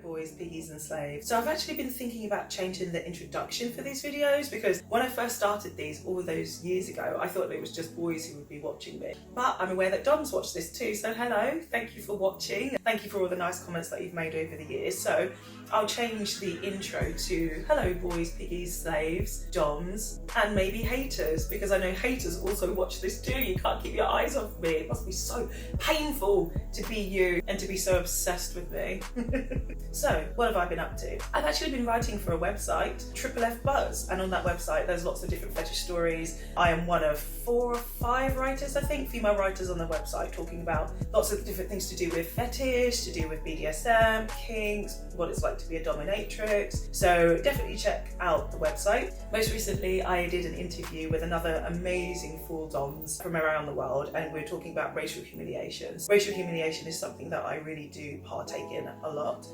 boys, piggies and slaves. So I've actually been thinking about changing the introduction for these videos, because when I first started these all those years ago, I thought it was just boys who would be watching me. But I'm aware that Dom's watched this too, so hello, thank you for watching. Thank you for all the nice comments that you've made over the years. So I'll change the intro to hello boys, piggies, slaves, Doms, and maybe haters, because I know haters also watch this too. You can't keep your eyes off me. It must be so painful to be you and to be so obsessed with me. So what have I been up to? I've actually been writing for a website, Triple F Buzz, and on that website there's lots of different fetish stories. I am one of 4 or 5 writers, I think, female writers on the website, talking about lots of different things to do with fetish, to do with BDSM, kinks, what it's like to be a dominatrix. So definitely check out the website. Most recently I did an interview with another amazing 4 Doms from around the world, and we're talking about racial humiliation. Racial humiliation is something that I really do partake in a lot,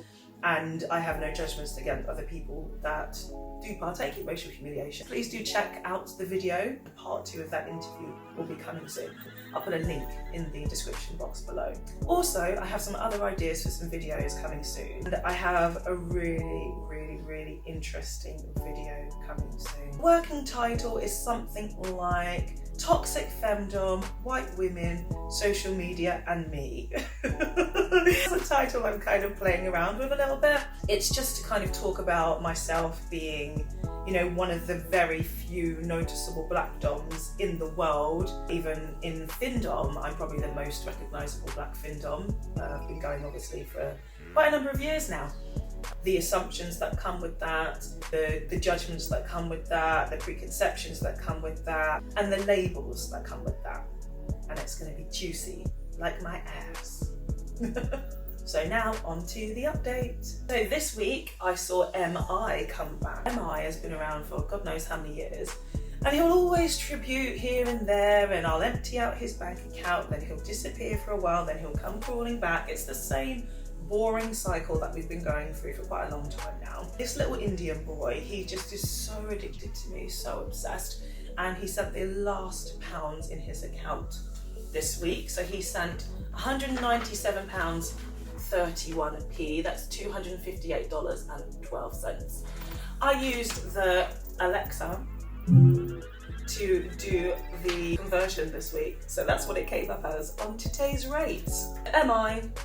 and I have no judgments against other people that do partake in racial humiliation. Please do check out the video. Part 2 of that interview will be coming soon. I'll put a link in the description box below. Also, I have some other ideas for some videos coming soon. And I have a really interesting video coming soon. Working title is something like Toxic Femdom, White Women, Social Media and Me. It's a title I'm kind of playing around with a little bit. It's just to kind of talk about myself being, you know, one of the very few noticeable black Doms in the world. Even in Findom, I'm probably the most recognisable black Findom. I've been going obviously for quite a number of years now. The assumptions that come with that, the judgments that come with that, the preconceptions that come with that, and the labels that come with that. And it's going to be juicy, like my ass. So now on to the update. So this week I saw MI come back. MI has been around for God knows how many years, and he'll always tribute here and there, and I'll empty out his bank account, then he'll disappear for a while, then he'll come crawling back. It's the same boring cycle that we've been going through for quite a long time now. This little Indian boy, he just is so addicted to me, so obsessed, and he sent the last pounds in his account this week. So he sent £197.31p, that's $258.12. I used the Alexa to do the conversion this week, so that's what it came up as on today's rates.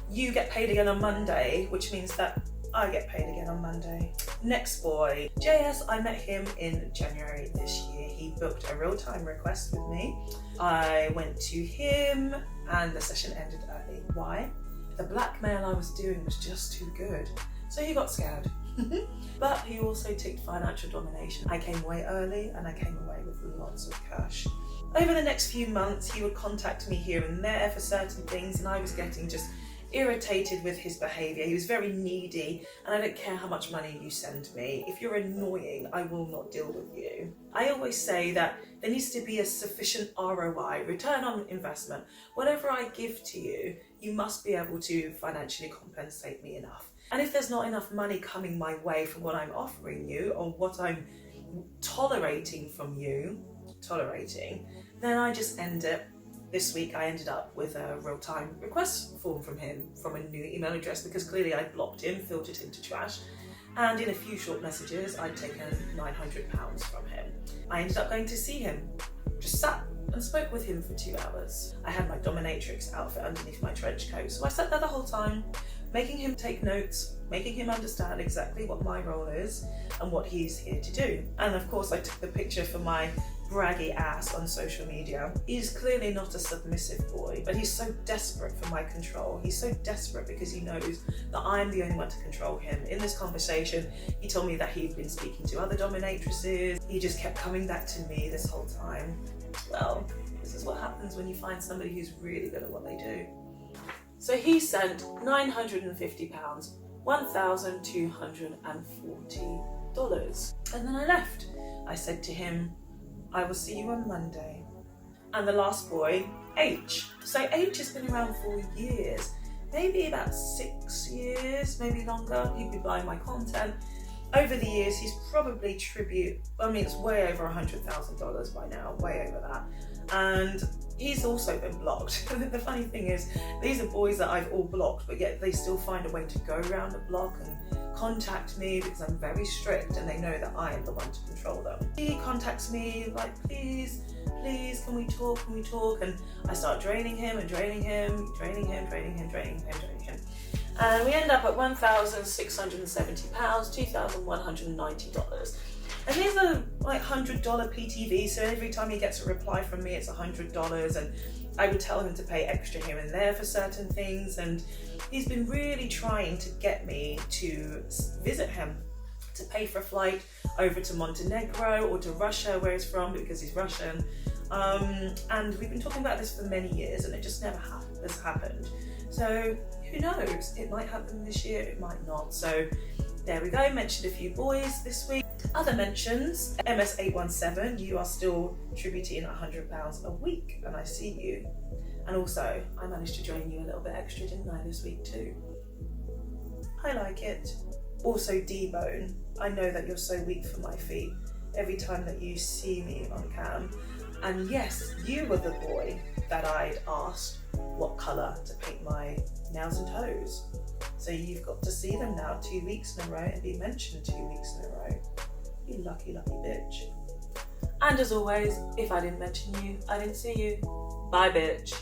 You get paid again on Monday, which means that I get paid again on Monday. Next boy, JS, I met him in January this year. He booked a real-time request with me. I went to him and the session ended early. Why? The blackmail I was doing was just too good, so he got scared. But he also ticked financial domination. I came away early and I came away with lots of cash. Over the next few months, he would contact me here and there for certain things, and I was getting just irritated with his behaviour. He was very needy, and I don't care how much money you send me. If you're annoying, I will not deal with you. I always say that there needs to be a sufficient ROI, return on investment. Whatever I give to you, you must be able to financially compensate me enough. And if there's not enough money coming my way for what I'm offering you, or what I'm tolerating from you, then I just end it. This week I ended up with a real-time request form from him from a new email address, because clearly I'd blocked him, filtered him to trash, and in a few short messages I'd taken £900 from him. I ended up going to see him, just sat and spoke with him for 2 hours. I had my dominatrix outfit underneath my trench coat, so I sat there the whole time, making him take notes, making him understand exactly what my role is and what he's here to do. And of course I took the picture for my braggy ass on social media. He's clearly not a submissive boy, but he's so desperate for my control. He's so desperate because he knows that I'm the only one to control him. In this conversation, he told me that he'd been speaking to other dominatrices. He just kept coming back to me this whole time. Well, this is what happens when you find somebody who's really good at what they do. So he sent £950, $1,240. And then I left. I said to him, I will see you on Monday. And the last boy, H. So H has been around for years, maybe about 6 years, maybe longer. He'd been buying my content. Over the years, he's probably it's way over $100,000 by now, way over that. And he's also been blocked. The funny thing is, these are boys that I've all blocked, but yet they still find a way to go around the block and contact me because I'm very strict and they know that I am the one to control them. He contacts me like, please, can we talk? And I start draining him. And we end up at £1,670, $2,190. And these are like $100 PTV, so every time he gets a reply from me, it's $100, and I would tell him to pay extra here and there for certain things, and he's been really trying to get me to visit him, to pay for a flight over to Montenegro or to Russia, where he's from, because he's Russian. And we've been talking about this for many years, and it just never has happened. So who knows? It might happen this year, it might not. So there we go, mentioned a few boys this week. Other mentions, MS817, you are still tributing £100 a week, and I see you. And also, I managed to join you a little bit extra, didn't I, this week too? I like it. Also, D-Bone, I know that you're so weak for my feet every time that you see me on cam. And yes, you were the boy that I'd asked what colour to paint my nails and toes. So you've got to see them now 2 weeks in a row and be mentioned 2 weeks in a row. You lucky, lucky bitch. And as always, if I didn't mention you, I didn't see you. Bye, bitch.